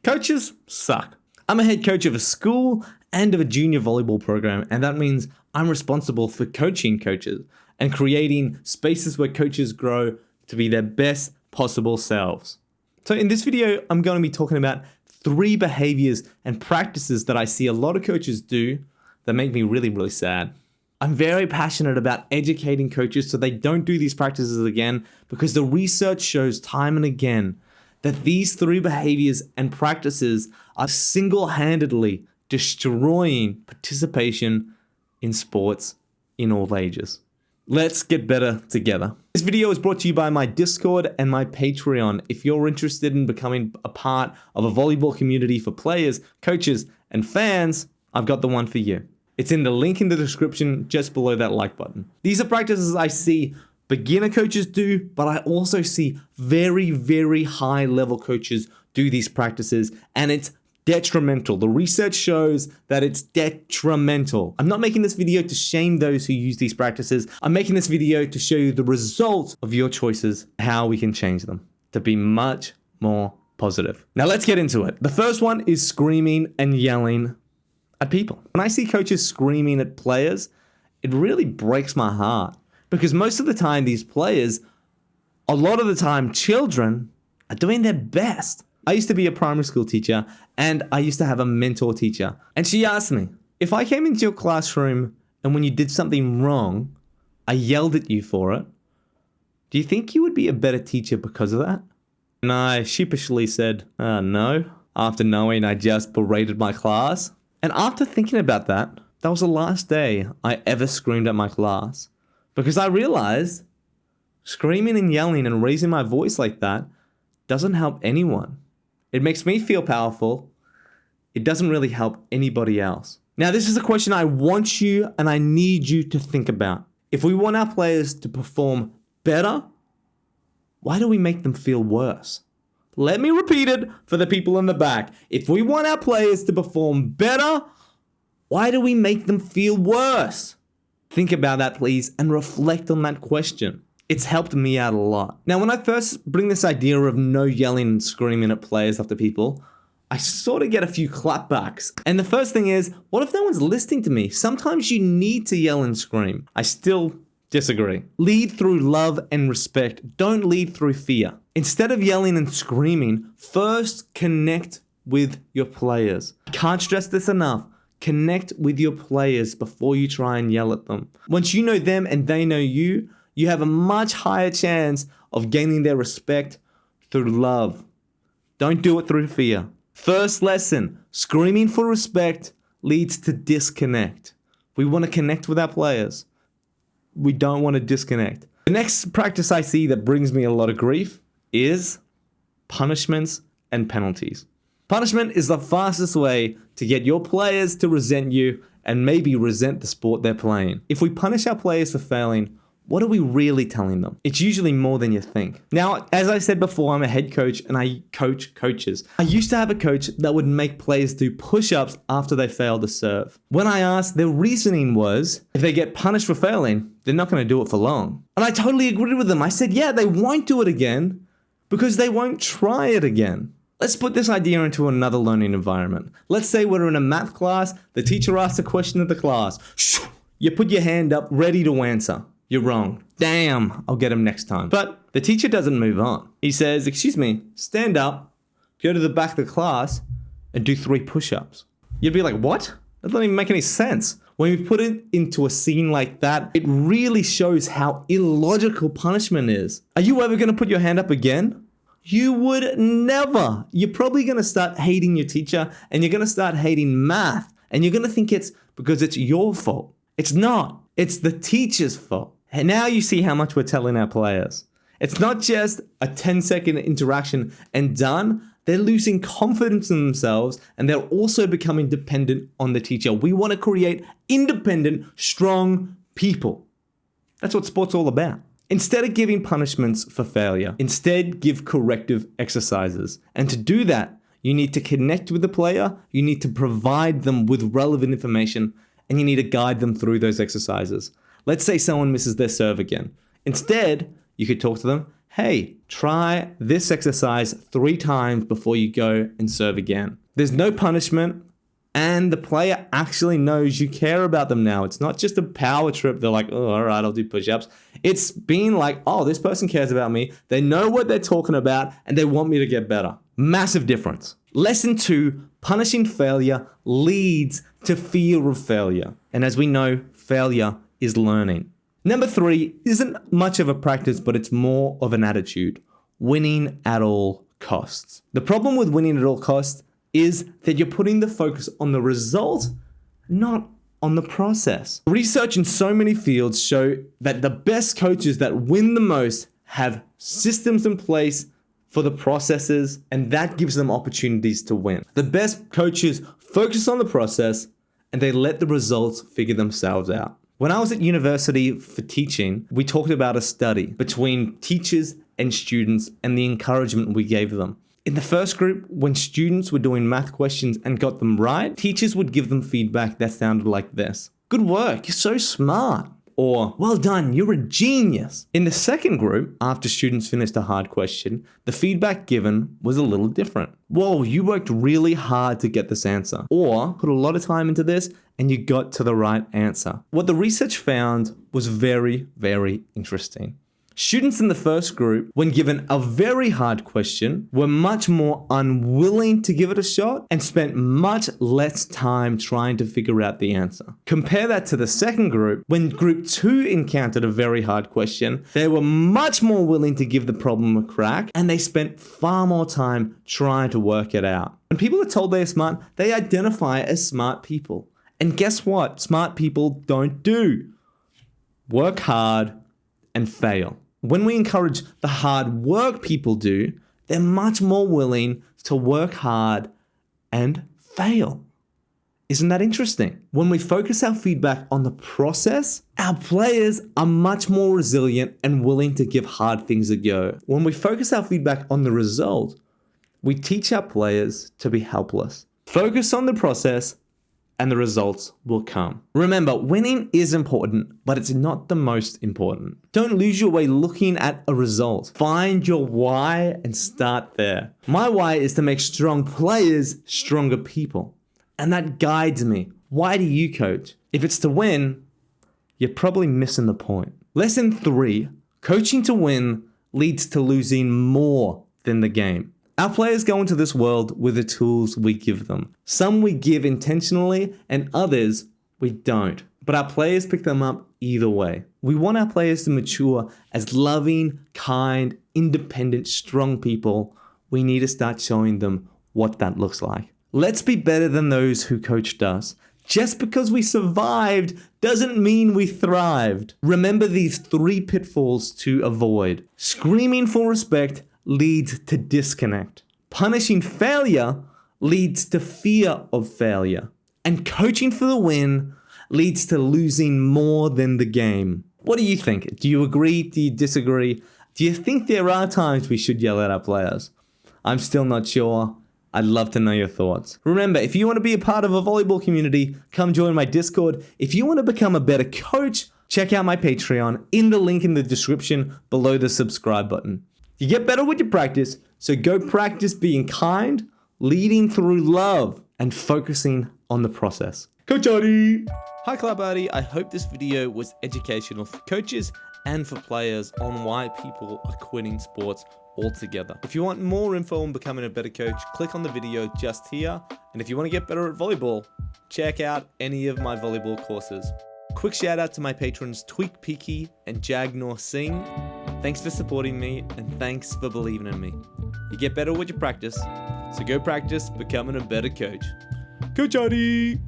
Coaches suck. I'm a head coach of a school and of a junior volleyball program, and that means I'm responsible for coaching coaches and creating spaces where coaches grow to be their best possible selves. So in this video, I'm going to be talking about 3 behaviors and practices that I see a lot of coaches do that make me really, really sad. I'm very passionate about educating coaches so they don't do these practices again, because the research shows time and again that these 3 behaviors and practices are single-handedly destroying participation in sports in all ages. Let's get better together. This video is brought to you by my Discord and my Patreon. If you're interested in becoming a part of a volleyball community for players, coaches, and fans, I've got the one for you. It's in the link in the description just below that like button. These are practices I see beginner coaches do, but I also see very, very high level coaches do these practices, and it's detrimental. The research shows that it's detrimental. I'm not making this video to shame those who use these practices. I'm making this video to show you the results of your choices, how we can change them to be much more positive. Now let's get into it. The first one is screaming and yelling at people. When I see coaches screaming at players, it really breaks my heart, because most of the time these players, a lot of the time children, are doing their best. I used to be a primary school teacher, and I used to have a mentor teacher. And she asked me, if I came into your classroom and when you did something wrong, I yelled at you for it, do you think you would be a better teacher because of that? And I sheepishly said, no, after knowing I just berated my class. And after thinking about that, that was the last day I ever screamed at my class, because I realized screaming and yelling and raising my voice like that doesn't help anyone. It makes me feel powerful. It doesn't really help anybody else. Now, this is a question I want you and I need you to think about. If we want our players to perform better, why do we make them feel worse? Let me repeat it for the people in the back. If we want our players to perform better, why do we make them feel worse? Think about that, please, and reflect on that question. It's helped me out a lot. Now, when I first bring this idea of no yelling and screaming at players after people, I sort of get a few clapbacks. And the first thing is, what if no one's listening to me? Sometimes you need to yell and scream. I still disagree. Lead through love and respect. Don't lead through fear. Instead of yelling and screaming, first connect with your players. I can't stress this enough. Connect with your players before you try and yell at them. Once you know them and they know you, you have a much higher chance of gaining their respect through love. Don't do it through fear. First lesson, screaming for respect leads to disconnect. We want to connect with our players. We don't want to disconnect. The next practice I see that brings me a lot of grief is punishments and penalties. Punishment is the fastest way to get your players to resent you and maybe resent the sport they're playing. If we punish our players for failing, what are we really telling them? It's usually more than you think. Now, as I said before, I'm a head coach and I coach coaches. I used to have a coach that would make players do push-ups after they failed to serve. When I asked, their reasoning was, if they get punished for failing, they're not going to do it for long. And I totally agreed with them. I said, yeah, they won't do it again because they won't try it again. Let's put this idea into another learning environment. Let's say we're in a math class, the teacher asks a question of the class. You put your hand up, ready to answer. You're wrong. Damn, I'll get him next time. But the teacher doesn't move on. He says, excuse me, stand up, go to the back of the class, and do 3 push-ups. You'd be like, what? That doesn't even make any sense. When we put it into a scene like that, it really shows how illogical punishment is. Are you ever going to put your hand up again? You would never. You're probably going to start hating your teacher, and you're going to start hating math, and you're going to think it's because it's your fault. It's not. It's the teacher's fault. And now you see how much we're telling our players. It's not just a 10-second interaction and done. They're losing confidence in themselves, and they're also becoming dependent on the teacher. We want to create independent, strong people. That's what sport's all about. Instead of giving punishments for failure, instead give corrective exercises. And to do that, you need to connect with the player, you need to provide them with relevant information, and you need to guide them through those exercises. Let's say someone misses their serve again. Instead, you could talk to them, hey, try this exercise 3 times before you go and serve again. There's no punishment, and the player actually knows you care about them now. It's not just a power trip. They're like, oh, all right, I'll do push-ups. It's being like, oh, this person cares about me. They know what they're talking about, and they want me to get better. Massive difference. Lesson 2, punishing failure leads to fear of failure. And as we know, failure is learning. Number 3 isn't much of a practice, but it's more of an attitude. Winning at all costs. The problem with winning at all costs is that you're putting the focus on the result, not on the process. Research in so many fields show that the best coaches that win the most have systems in place for the processes, and that gives them opportunities to win. The best coaches focus on the process and they let the results figure themselves out. When I was at university for teaching, we talked about a study between teachers and students and the encouragement we gave them. In the first group, when students were doing math questions and got them right, teachers would give them feedback that sounded like this: "Good work, you're so smart." Or, "Well done, you're a genius." In the second group, after students finished a hard question, the feedback given was a little different. "Whoa, you worked really hard to get this answer." Or, "Put a lot of time into this and you got to the right answer." What the research found was very, very interesting. Students in the first group, when given a very hard question, were much more unwilling to give it a shot and spent much less time trying to figure out the answer. Compare that to the second group. When group 2 encountered a very hard question, they were much more willing to give the problem a crack, and they spent far more time trying to work it out. When people are told they are smart, they identify as smart people. And guess what? Smart people don't do. Work hard and fail. When we encourage the hard work people do, they're much more willing to work hard and fail. Isn't that interesting? When we focus our feedback on the process, our players are much more resilient and willing to give hard things a go. When we focus our feedback on the result, we teach our players to be helpless. Focus on the process, and the results will come. Remember, winning is important, but it's not the most important. Don't lose your way looking at a result. Find your why and start there. My why is to make strong players stronger people. And that guides me. Why do you coach? If it's to win, you're probably missing the point. Lesson 3, coaching to win leads to losing more than the game. Our players go into this world with the tools we give them. Some we give intentionally and others we don't. But our players pick them up either way. We want our players to mature as loving, kind, independent, strong people. We need to start showing them what that looks like. Let's be better than those who coached us. Just because we survived doesn't mean we thrived. Remember these 3 pitfalls to avoid. Screaming for respect leads to disconnect. Punishing failure leads to fear of failure. And coaching for the win leads to losing more than the game. What do you think? Do you agree? Do you disagree? Do you think there are times we should yell at our players? I'm still not sure. I'd love to know your thoughts. Remember, if you want to be a part of a volleyball community, come join my Discord. If you want to become a better coach, check out my Patreon in the link in the description below the subscribe button. You get better with your practice, so go practice being kind, leading through love, and focusing on the process. Coach Artie! Hi Club Artie, I hope this video was educational for coaches and for players on why people are quitting sports altogether. If you want more info on becoming a better coach, click on the video just here. And if you want to get better at volleyball, check out any of my volleyball courses. Quick shout out to my patrons Tweak Peaky and Jagnor Singh. Thanks for supporting me and thanks for believing in me. You get better with your practice, so go practice becoming a better coach. Coach Artie!